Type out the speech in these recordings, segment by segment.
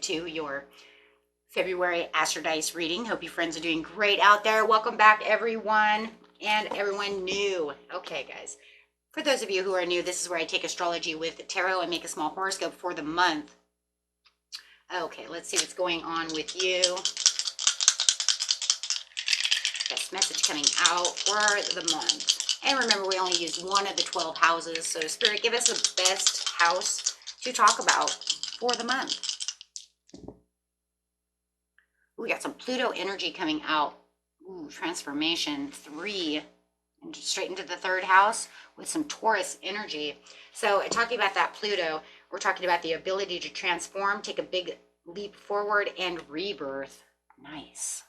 to your February Astro Dice reading. Hope you friends are doing great out there. Welcome back, everyone, and everyone new. Okay, guys. For those of you who are new, this is where I take astrology with tarot and make a small horoscope for the month. Okay, let's see what's going on with you. Best message coming out for the month. And remember, we only use one of the 12 houses. So, Spirit, give us the best house to talk about for the month. We got some Pluto energy coming out. Ooh, transformation 3. And straight into the 3rd house with some Taurus energy. So, talking about that Pluto, we're talking about the ability to transform, take a big leap forward, and rebirth. Nice.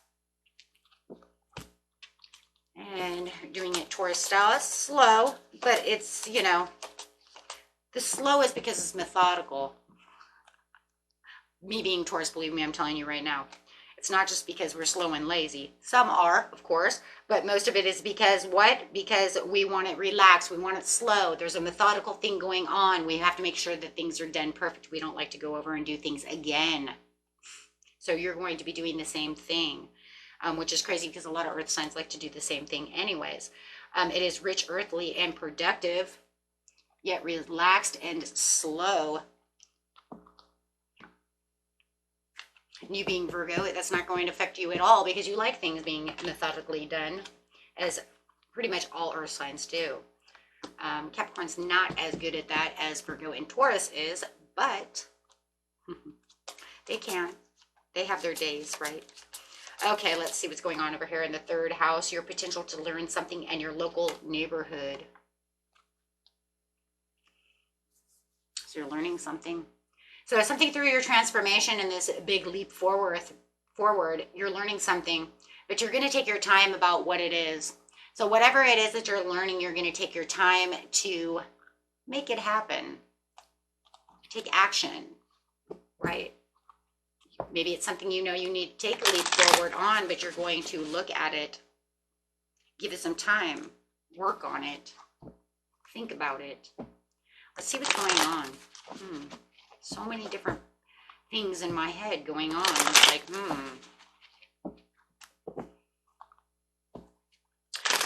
And doing it Taurus style. It's slow, but it's, you know, the slow is because it's methodical. Me being Taurus, believe me, I'm telling you right now. It's not just because we're slow and lazy. Some are, of course, but most of it is because what? Because we want it relaxed. We want it slow. There's a methodical thing going on. We have to make sure that things are done perfect. We don't like to go over and do things again. So you're going to be doing the same thing. Which is crazy because a lot of earth signs like to do the same thing anyways. It is rich, earthly, and productive, yet relaxed and slow. And you being Virgo, that's not going to affect you at all because you like things being methodically done, as pretty much all earth signs do. Capricorn's not as good at that as Virgo and Taurus is, but they can. They have their days, right? Okay, let's see what's going on over here in the 3rd house. Your potential to learn something and your local neighborhood. So you're learning something. So something through your transformation and this big leap forward, you're learning something, but you're going to take your time about what it is. So whatever it is that you're learning, you're going to take your time to make it happen. Take action, right? Maybe it's something you know you need to take a leap forward on, but you're going to look at it, give it some time, work on it, think about it. Let's see what's going on. So many different things in my head going on. It's like,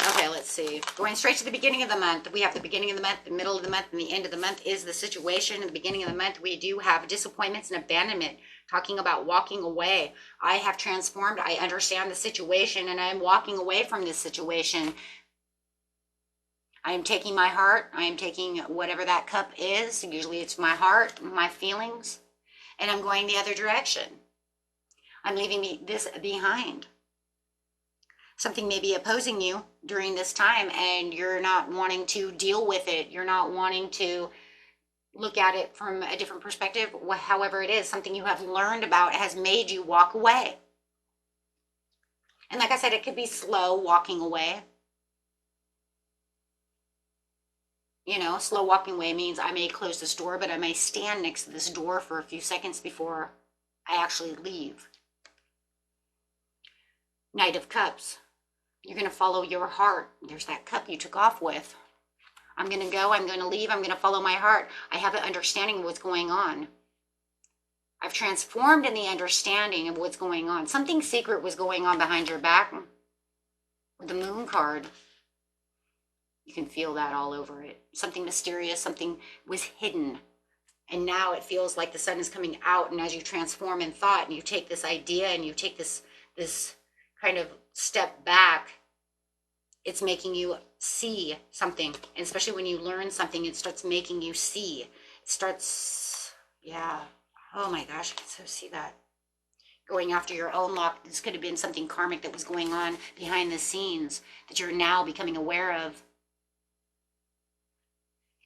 Okay, let's see. Going straight to the beginning of the month. We have the beginning of the month, the middle of the month, and the end of the month is the situation. In the beginning of the month, we do have disappointments and abandonment. Talking about walking away. I have transformed. I understand the situation, and I am walking away from this situation. I am taking my heart. I am taking whatever that cup is. Usually it's my heart, my feelings, and I'm going the other direction. I'm leaving this behind. Something may be opposing you during this time, and you're not wanting to deal with it. You're not wanting to look at it from a different perspective. However it is, something you have learned about has made you walk away. And like I said, it could be slow walking away. You know, slow walking away means I may close this door, but I may stand next to this door for a few seconds before I actually leave. Knight of Cups. You're going to follow your heart. There's that cup you took off with. I'm going to go, I'm going to leave, I'm going to follow my heart. I have an understanding of what's going on. I've transformed in the understanding of what's going on. Something secret was going on behind your back. With the Moon card. You can feel that all over it. Something mysterious, something was hidden. And now it feels like the sun is coming out. And as you transform in thought and you take this idea and you take this kind of step back, it's making you see something. And especially when you learn something, it starts making you see. It starts, yeah. Oh my gosh, I can so see that. Going after your own luck. This could have been something karmic that was going on behind the scenes that you're now becoming aware of.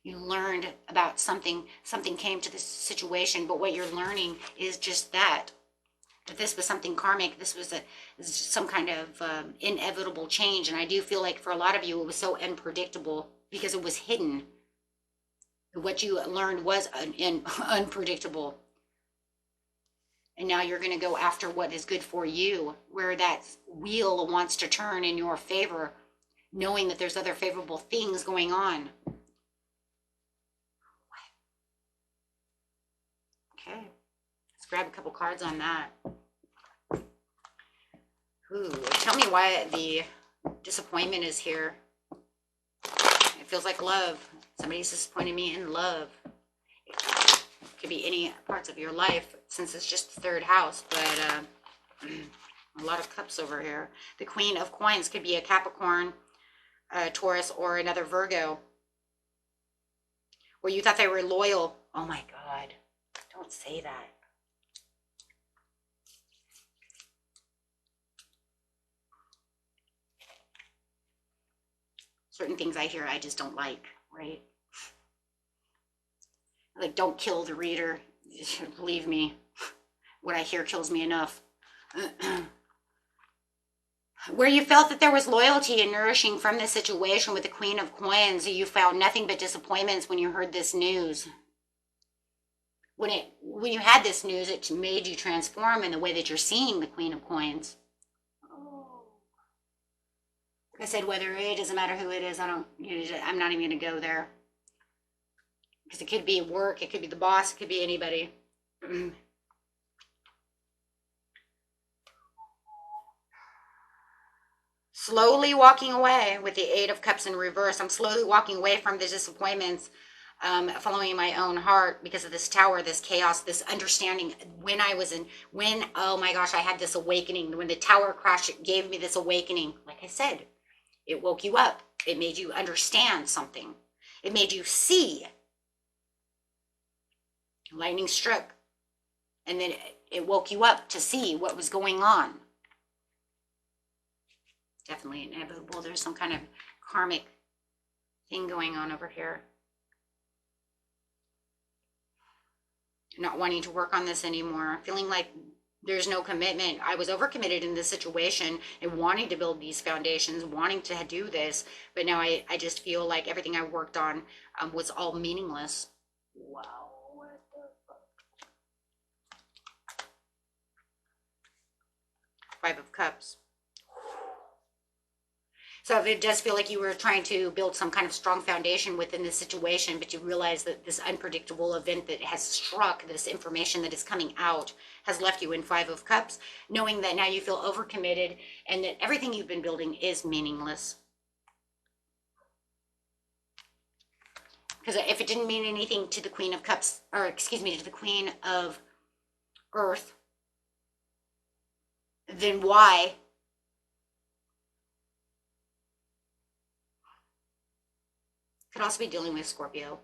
You learned about something came to this situation, but what you're learning is just that this was something karmic. This was some kind of inevitable change. And I do feel like for a lot of you, it was so unpredictable because it was hidden. What you learned was unpredictable. And now you're going to go after what is good for you, where that wheel wants to turn in your favor, knowing that there's other favorable things going on. Okay. Let's grab a couple cards on that. Ooh, tell me why the disappointment is here. It feels like love. Somebody's disappointed me in love. It could be any parts of your life, since it's just the third house, but a lot of cups over here. The Queen of Coins could be a Capricorn, a Taurus, or another Virgo. Where you thought they were loyal. Oh my God, don't say that. Certain things I hear I just don't like, right? Like, don't kill the reader. Believe me, what I hear kills me enough. Where you felt that there was loyalty and nourishing from this situation with the Queen of Coins, you found nothing but disappointments when you heard this news. When you had this news, it made you transform in the way that you're seeing the Queen of Coins. Like I said, whether it doesn't matter who it is, I'm not even going to go there. Because it could be work, it could be the boss, it could be anybody. Slowly walking away with the Eight of Cups in reverse. I'm slowly walking away from the disappointments, following my own heart because of this tower, this chaos, this understanding. Oh my gosh, I had this awakening. When the tower crashed, it gave me this awakening. Like I said, it woke you up. It made you understand something. It made you see. Lightning struck. And then it woke you up to see what was going on. Definitely inevitable. There's some kind of karmic thing going on over here. Not wanting to work on this anymore. Feeling like there's no commitment. I was overcommitted in this situation and wanting to build these foundations, wanting to do this. But now I just feel like everything I worked on was all meaningless. Wow. What the fuck? Five of Cups. So it does feel like you were trying to build some kind of strong foundation within this situation, but you realize that this unpredictable event that has struck, this information that is coming out, has left you in Five of Cups, knowing that now you feel overcommitted and that everything you've been building is meaningless. Because if it didn't mean anything to the Queen of Cups, or excuse me, to the Queen of Earth, then why? Could also be dealing with Scorpio.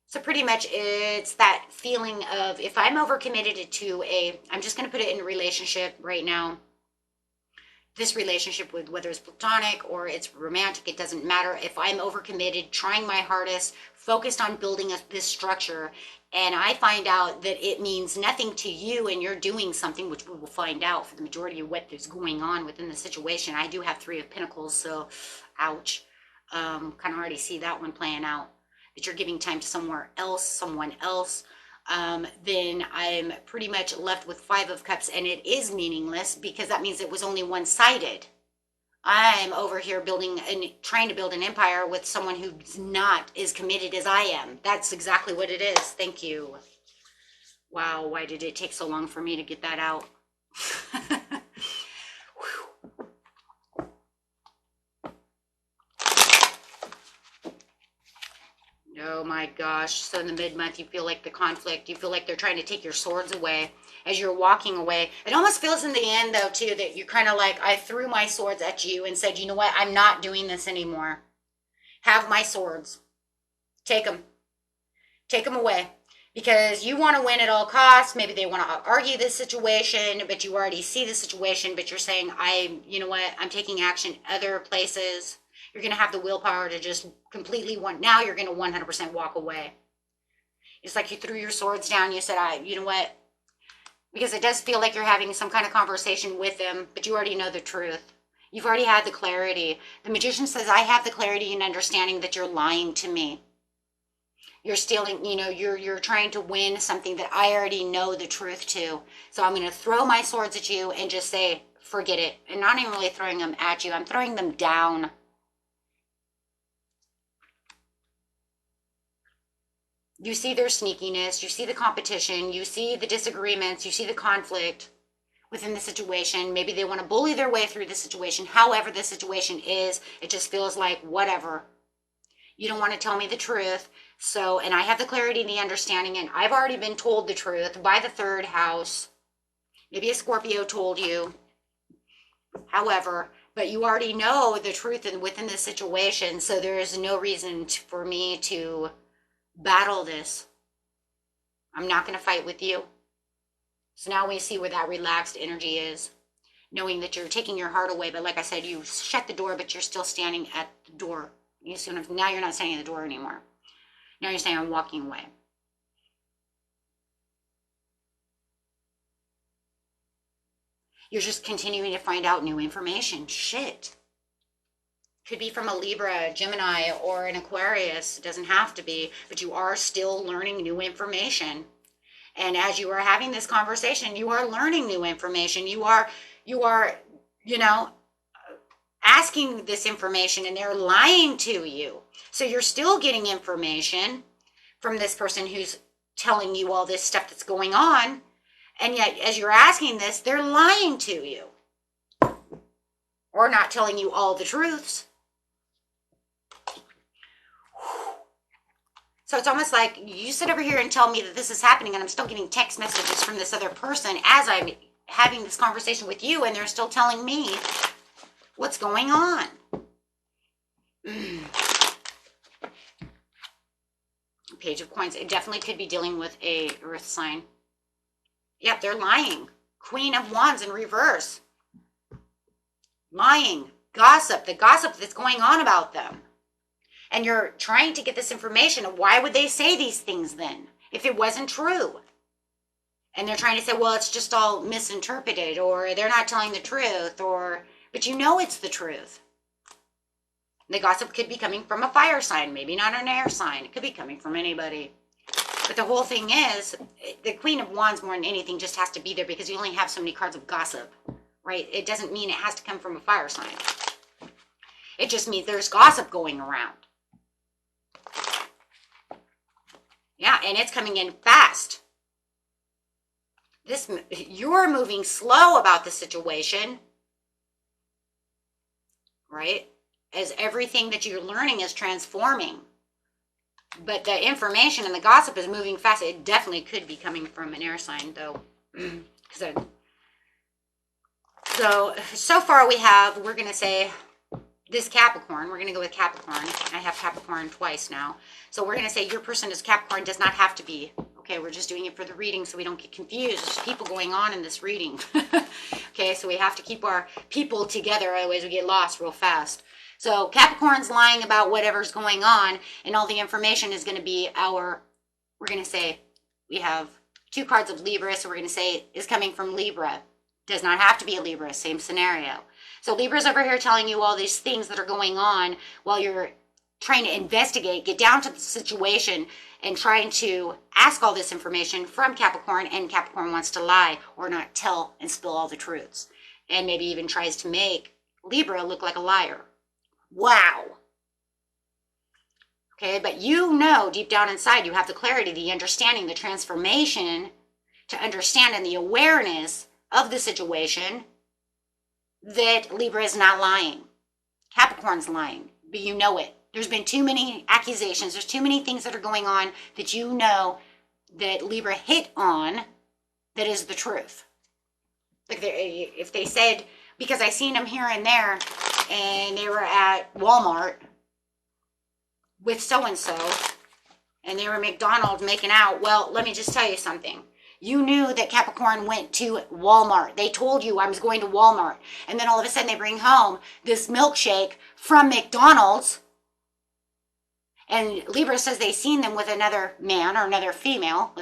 So pretty much it's that feeling of, if I'm overcommitted to I'm just going to put it in a relationship right now. This relationship, with whether it's platonic or it's romantic, it doesn't matter. If I'm overcommitted, trying my hardest, focused on building this structure, and I find out that it means nothing to you and you're doing something, which we will find out for the majority of what is going on within the situation. I do have Three of Pentacles, so ouch. Kind of already see that one playing out. That you're giving time to someone else. Then I'm pretty much left with Five of Cups, and it is meaningless because that means it was only one-sided. I'm over here trying to build an empire with someone who's not as committed as I am. That's exactly what it is. Thank you. Wow, why did it take so long for me to get that out? Oh my gosh. So in the mid-month, you feel like the conflict, you feel like they're trying to take your swords away as you're walking away. It almost feels in the end, though, too, that you're kind of like, I threw my swords at you and said, you know what? I'm not doing this anymore. Have my swords. Take them. Take them away. Because you want to win at all costs. Maybe they want to argue this situation, but you already see the situation, but you're saying, you know what? I'm taking action other places. You're going to have the willpower to just completely now you're going to 100% walk away. It's like you threw your swords down. You said, you know what? Because it does feel like you're having some kind of conversation with them, but you already know the truth. You've already had the clarity. The Magician says, I have the clarity and understanding that you're lying to me. You're stealing, you're trying to win something that I already know the truth to. So I'm going to throw my swords at you and just say, forget it. And not even really throwing them at you. I'm throwing them down. You see their sneakiness, you see the competition, you see the disagreements, you see the conflict within the situation. Maybe they want to bully their way through the situation. However the situation is, it just feels like whatever. You don't want to tell me the truth. So, and I have the clarity and the understanding, and I've already been told the truth by the third house. Maybe a Scorpio told you. However, but you already know the truth within this situation, so there is no reason for me to battle this. I'm not going to fight with you. So now we see where that relaxed energy is, knowing that you're taking your heart away. But like I said, you shut the door, but you're still standing at the door. You see what I'm, now you're not standing at the door anymore. Now you're saying I'm walking away. You're just continuing to find out new information. Shit. Could be from a Libra, Gemini, or an Aquarius. It doesn't have to be, but you are still learning new information. And as you are having this conversation, you are learning new information. You are, you know, asking this information, and they're lying to you. So you're still getting information from this person who's telling you all this stuff that's going on. And yet, as you're asking this, they're lying to you. Or not telling you all the truths. So it's almost like you sit over here and tell me that this is happening, and I'm still getting text messages from this other person as I'm having this conversation with you, and they're still telling me what's going on. Page of Coins. It definitely could be dealing with a Earth sign. Yep, they're lying. Queen of Wands in reverse. Lying. Gossip. The gossip that's going on about them. And you're trying to get this information. Why would they say these things then, if it wasn't true? And they're trying to say, well, it's just all misinterpreted, or they're not telling the truth, or, but you know it's the truth. The gossip could be coming from a fire sign, maybe not an air sign. It could be coming from anybody. But the whole thing is, the Queen of Wands more than anything just has to be there because you only have so many cards of gossip, right? It doesn't mean it has to come from a fire sign. It just means there's gossip going around. Yeah, and it's coming in fast. You're moving slow about the situation, right? As everything that you're learning is transforming. But the information and the gossip is moving fast. It definitely could be coming from an air sign, though. So far we're going to say this Capricorn. We're going to go with Capricorn. I have Capricorn twice now. So we're going to say your person is Capricorn. Does not have to be. Okay, we're just doing it for the reading so we don't get confused. There's people going on in this reading. Okay, so we have to keep our people together. Otherwise we get lost real fast. So Capricorn's lying about whatever's going on, and all the information is going to be we're going to say, we have two cards of Libra, so we're going to say is coming from Libra. Does not have to be a Libra, same scenario. So Libra's over here telling you all these things that are going on while you're trying to investigate, get down to the situation, and trying to ask all this information from Capricorn, and Capricorn wants to lie or not tell and spill all the truths. And maybe even tries to make Libra look like a liar. Wow. Okay, but you know deep down inside you have the clarity, the understanding, the transformation to understand, and the awareness of the situation that Libra is not lying. Capricorn's lying, but you know it. There's been too many accusations. There's too many things that are going on that you know that Libra hit on that is the truth. Like if they said, because I seen them here and there, and they were at Walmart with so-and-so, and they were at McDonald's making out. Well, let me just tell you something. You knew that Capricorn went to Walmart. They told you I was going to Walmart. And then all of a sudden they bring home this milkshake from McDonald's. And Libra says they seen them with another man or another female.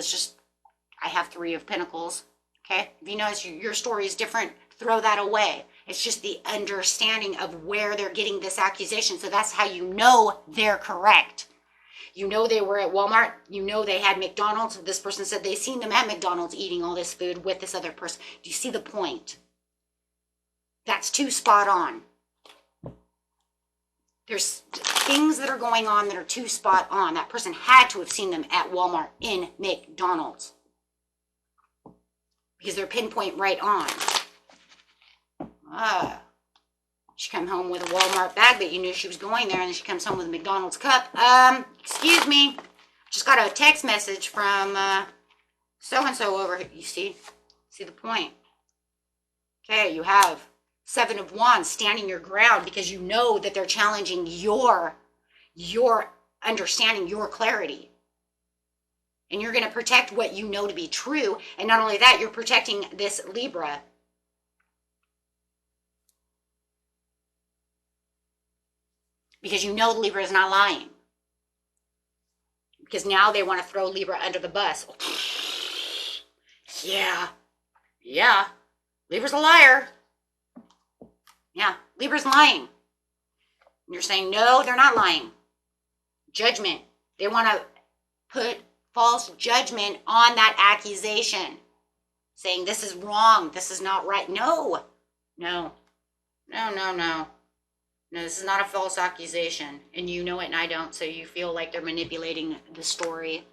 I have 3 of Pentacles. Okay? If you notice your story is different, throw that away. It's just the understanding of where they're getting this accusation. So that's how you know they're correct. You know they were at Walmart. You know they had McDonald's. This person said they seen them at McDonald's eating all this food with this other person. Do you see the point? That's too spot on. There's things that are going on that are too spot on. That person had to have seen them at Walmart, in McDonald's, because they're pinpoint right on. She come home with a Walmart bag, but you knew she was going there, and then she comes home with a McDonald's cup. Excuse me. Just got a text message from so-and-so over here. You see the point? Okay, you have 7 of Wands, standing your ground, because you know that they're challenging your understanding, your clarity. And you're going to protect what you know to be true. And not only that, you're protecting this Libra. Because you know Libra is not lying. Because now they want to throw Libra under the bus. Yeah. Libra's a liar. Yeah, Libra's lying. And you're saying, no, they're not lying. Judgment. They want to put false judgment on that accusation. Saying this is wrong. This is not right. No, this is not a false accusation. And you know it and I don't. So you feel like they're manipulating the story.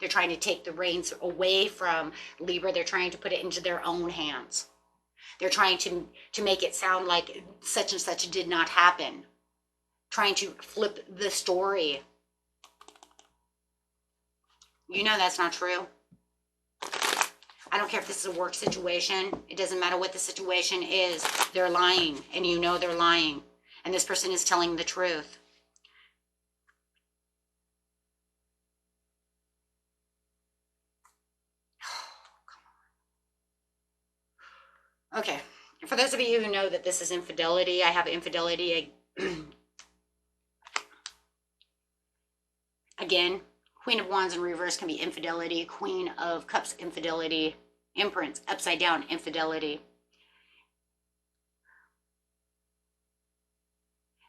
They're trying to take the reins away from Libra. They're trying to put it into their own hands. They're trying to make it sound like such and such did not happen. Trying to flip the story. You know that's not true. I don't care if this is a work situation. It doesn't matter what the situation is. They're lying, and you know they're lying. And this person is telling the truth. Okay, for those of you who know that this is infidelity, I have infidelity again. Queen of Wands in reverse can be infidelity. Queen of Cups, infidelity. Empress, upside down, infidelity.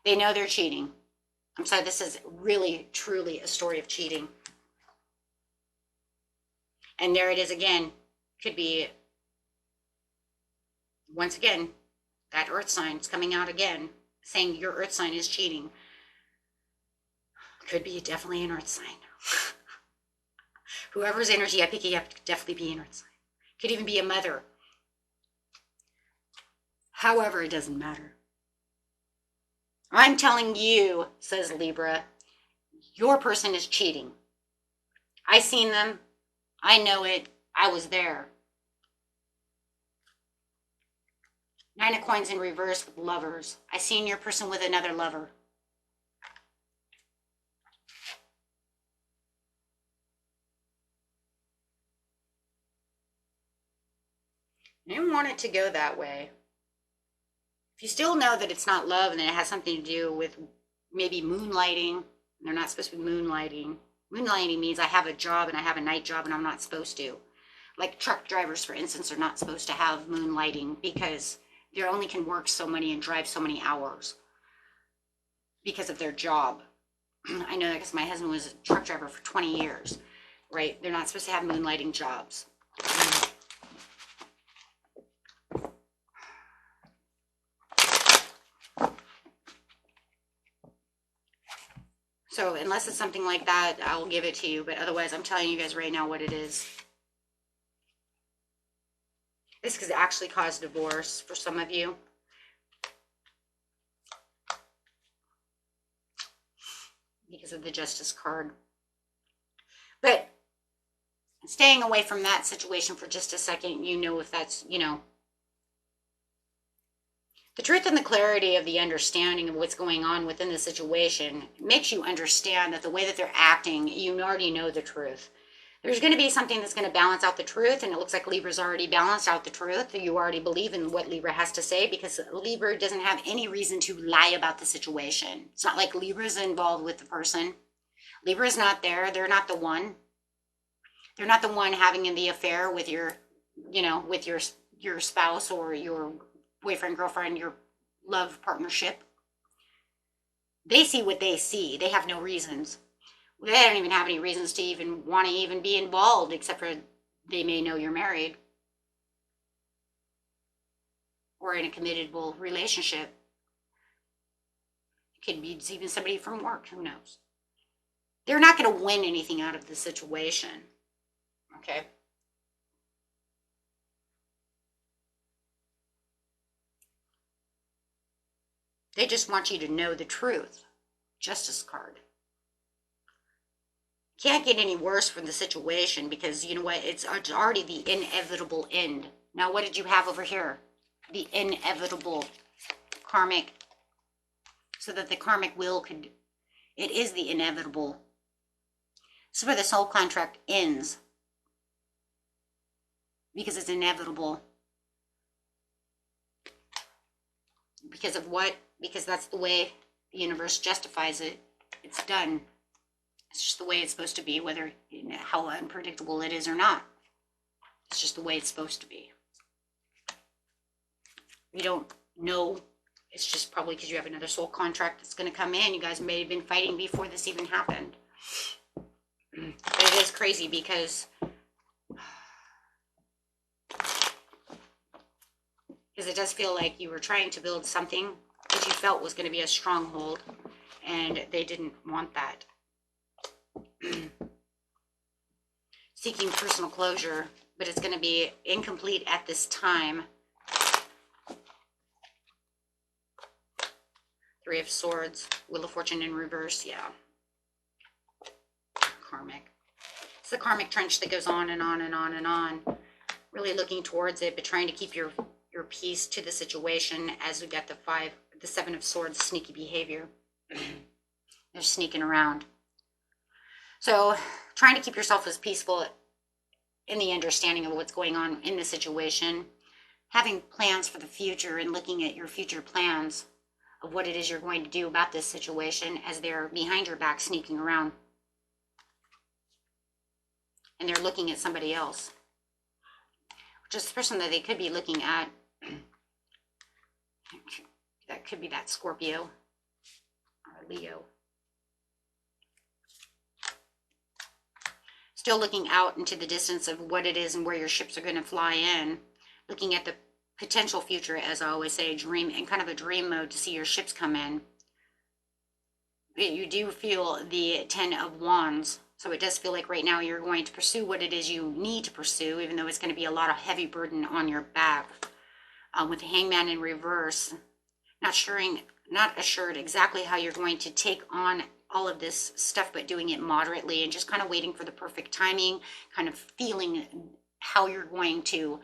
They know they're cheating. I'm sorry, this is really, truly a story of cheating. And there it is again. Could be, once again, that earth sign is coming out again, saying your earth sign is cheating. Could be definitely an earth sign. Whoever's energy I pick up could definitely be an earth sign. Could even be a mother. However, it doesn't matter. I'm telling you, says Libra, your person is cheating. I seen them. I know it. I was there. 9 of Coins in reverse with Lovers. I seen your person with another lover. I didn't want it to go that way. If you still know that it's not love and that it has something to do with maybe moonlighting, they're not supposed to be moonlighting. Moonlighting means I have a job and I have a night job and I'm not supposed to. Like truck drivers, for instance, are not supposed to have moonlighting because they only can work so many and drive so many hours because of their job. I know that because my husband was a truck driver for 20 years, right? They're not supposed to have moonlighting jobs. So unless it's something like that, I'll give it to you. But otherwise, I'm telling you guys right now what it is. This could actually cause divorce for some of you. Because of the Justice card. But staying away from that situation for just a second, you know if that's, you know. The truth and the clarity of the understanding of what's going on within the situation makes you understand that the way that they're acting, you already know the truth. There's going to be something that's going to balance out the truth, and it looks like Libra's already balanced out the truth. You already believe in what Libra has to say because Libra doesn't have any reason to lie about the situation. It's not like Libra's involved with the person. Libra's not there. They're not the one. They're not the one having the affair with your, you know, with your spouse or your boyfriend, girlfriend, your love partnership. They see what they see. They have no reasons. They don't even have any reasons to even want to even be involved, except for they may know you're married or in a committable relationship. Could be even somebody from work, who knows? They're not going to win anything out of the situation. Okay? They just want you to know the truth. Justice card. Can't get any worse for the situation because, you know what, it's already the inevitable end. Now, what did you have over here? The inevitable karmic. So that the karmic will could, it is the inevitable. This is where the soul contract ends. Because it's inevitable. Because of what? Because that's the way the universe justifies it. It's done. It's just the way it's supposed to be, whether, you know, how unpredictable it is or not. It's just the way it's supposed to be. We don't know. It's just probably because you have another soul contract that's going to come in. You guys may have been fighting before this even happened. But it is crazy because it does feel like you were trying to build something that you felt was going to be a stronghold, and they didn't want that. Seeking personal closure, but it's going to be incomplete at this time. Three of Swords, Wheel of Fortune in reverse, yeah. Karmic. It's the karmic trench that goes on and on and on and on. Really looking towards it, but trying to keep your peace to the situation as we got the Seven of Swords, sneaky behavior. They're sneaking around. So trying to keep yourself as peaceful in the understanding of what's going on in the situation. Having plans for the future and looking at your future plans of what it is you're going to do about this situation as they're behind your back sneaking around. And they're looking at somebody else. Which is the person that they could be looking at. That could be that Scorpio or Leo. Still looking out into the distance of what it is and where your ships are going to fly in. Looking at the potential future, as I always say, dream in kind of a dream mode to see your ships come in. You do feel the 10 of Wands. So it does feel like right now you're going to pursue what it is you need to pursue, even though it's going to be a lot of heavy burden on your back. With the Hangman in reverse, not assured exactly how you're going to take on all of this stuff, but doing it moderately and just kind of waiting for the perfect timing, kind of feeling how you're going to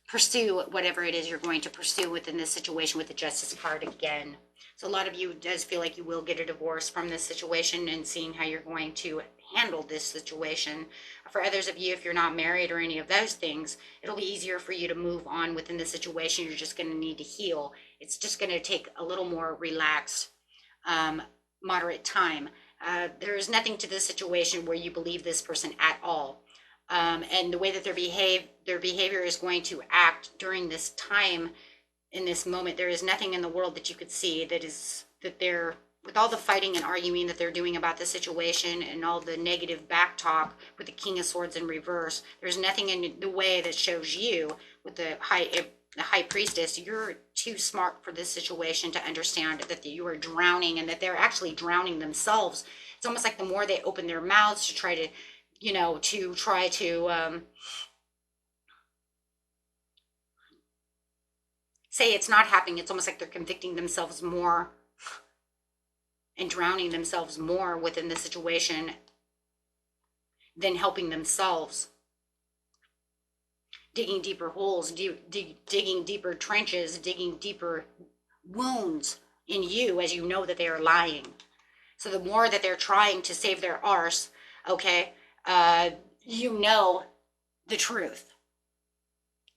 pursue whatever it is you're going to pursue within this situation with the Justice card again. So a lot of you does feel like you will get a divorce from this situation and seeing how you're going to handle this situation. For others of you, if you're not married or any of those things, it'll be easier for you to move on within the situation. You're just going to need to heal. It's just going to take a little more relaxed, moderate time. There is nothing to this situation where you believe this person at all. And the way that their behavior is going to act during this time, in this moment, there is nothing in the world that you could see that they're, with all the fighting and arguing that they're doing about the situation and all the negative back talk with the King of Swords in reverse, there's nothing in the way that shows you with the High Priestess, you're too smart for this situation to understand that you are drowning and that they're actually drowning themselves. It's almost like the more they open their mouths to try to, say it's not happening, it's almost like they're convicting themselves more and drowning themselves more within the situation than helping themselves. Digging deeper holes, digging deeper trenches, digging deeper wounds in you as you know that they are lying. So the more that they're trying to save their arse, okay, you know the truth.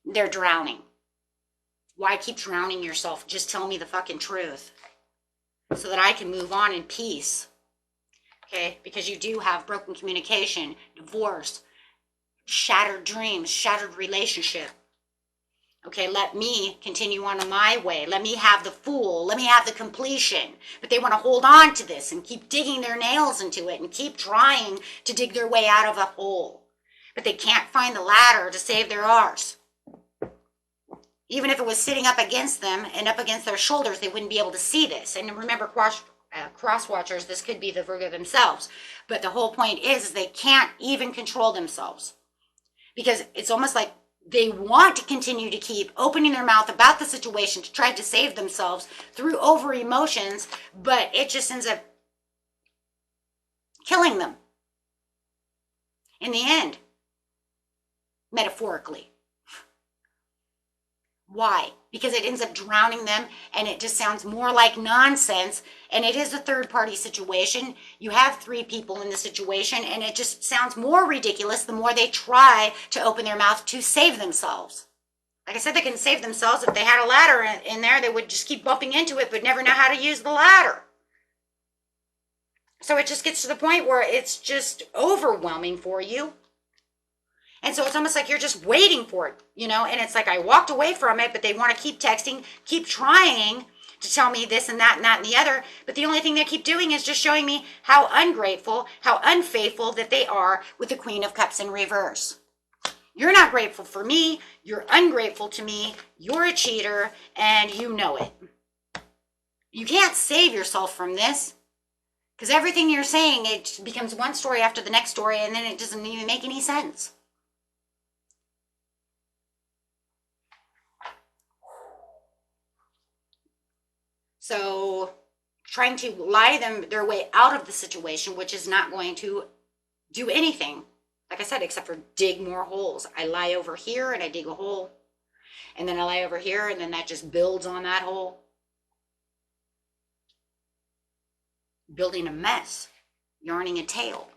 They're drowning. Why keep drowning yourself? Just tell me the fucking truth so that I can move on in peace. Okay? Because you do have broken communication, divorce, shattered dreams, shattered relationship. Okay, let me continue on my way. Let me have the Fool. Let me have the completion. But they want to hold on to this and keep digging their nails into it and keep trying to dig their way out of a hole. But they can't find the ladder to save their arse. Even if it was sitting up against them and up against their shoulders, they wouldn't be able to see this. And remember, cross watchers, this could be the Virgo themselves. But the whole point is they can't even control themselves, because it's almost like they want to continue to keep opening their mouth about the situation to try to save themselves through over emotions, but it just ends up killing them in the end, metaphorically. Why? Because it ends up drowning them, and it just sounds more like nonsense, and it is a third-party situation. You have 3 people in the situation, and it just sounds more ridiculous the more they try to open their mouth to save themselves. Like I said, they can save themselves. If they had a ladder in there, they would just keep bumping into it but never know how to use the ladder. So it just gets to the point where it's just overwhelming for you. And so it's almost like you're just waiting for it, you know, and it's like I walked away from it, but they want to keep texting, keep trying to tell me this and that and the other. But the only thing they keep doing is just showing me how ungrateful, how unfaithful that they are with the Queen of Cups in reverse. You're not grateful for me. You're ungrateful to me. You're a cheater, and you know it. You can't save yourself from this, because everything you're saying, it becomes one story after the next story, and then it doesn't even make any sense. So trying to lie them their way out of the situation, which is not going to do anything, like I said, except for dig more holes. I lie over here and I dig a hole, and then I lie over here, and then that just builds on that hole, building a mess, yarning a tail.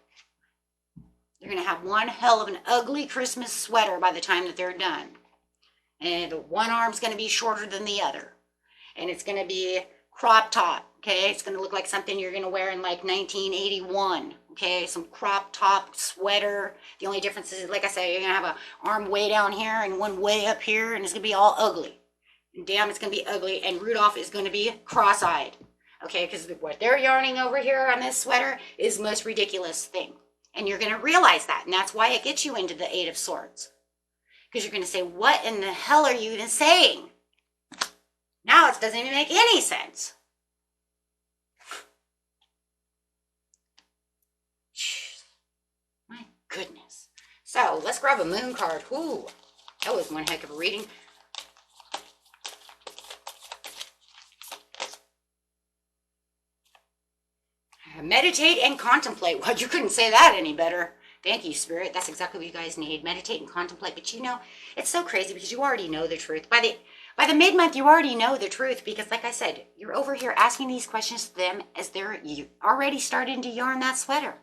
You're going to have one hell of an ugly Christmas sweater by the time that they're done. And one arm's going to be shorter than the other. And it's going to be crop top, okay? It's going to look like something you're going to wear in like 1981, okay? Some crop top sweater. The only difference is, like I said, you're going to have an arm way down here and one way up here, and it's going to be all ugly. And damn, it's going to be ugly. And Rudolph is going to be cross-eyed, okay? Because what they're yarning over here on this sweater is the most ridiculous thing. And you're going to realize that, and that's why it gets you into the 8 of Swords. Because you're going to say, what in the hell are you even saying? Now it doesn't even make any sense. My goodness. So let's grab a moon card. Ooh, that was one heck of a reading. Meditate and contemplate. Well, you couldn't say that any better. Thank you, Spirit. That's exactly what you guys need. Meditate and contemplate. But you know, it's so crazy because you already know the truth. By the mid-month, you already know the truth because, like I said, you're over here asking these questions to them as you already starting to yarn that sweater.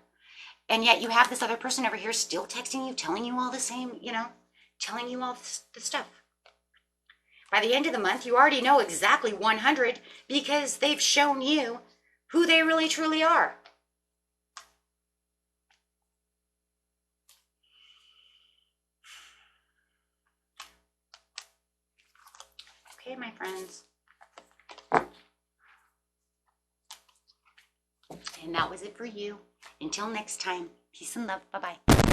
And yet you have this other person over here still texting you, telling you all the same, you know, telling you all the stuff. By the end of the month, you already know exactly 100 because they've shown you who they really truly are. Okay, my friends. And that was it for you. Until next time, peace and love. Bye-bye.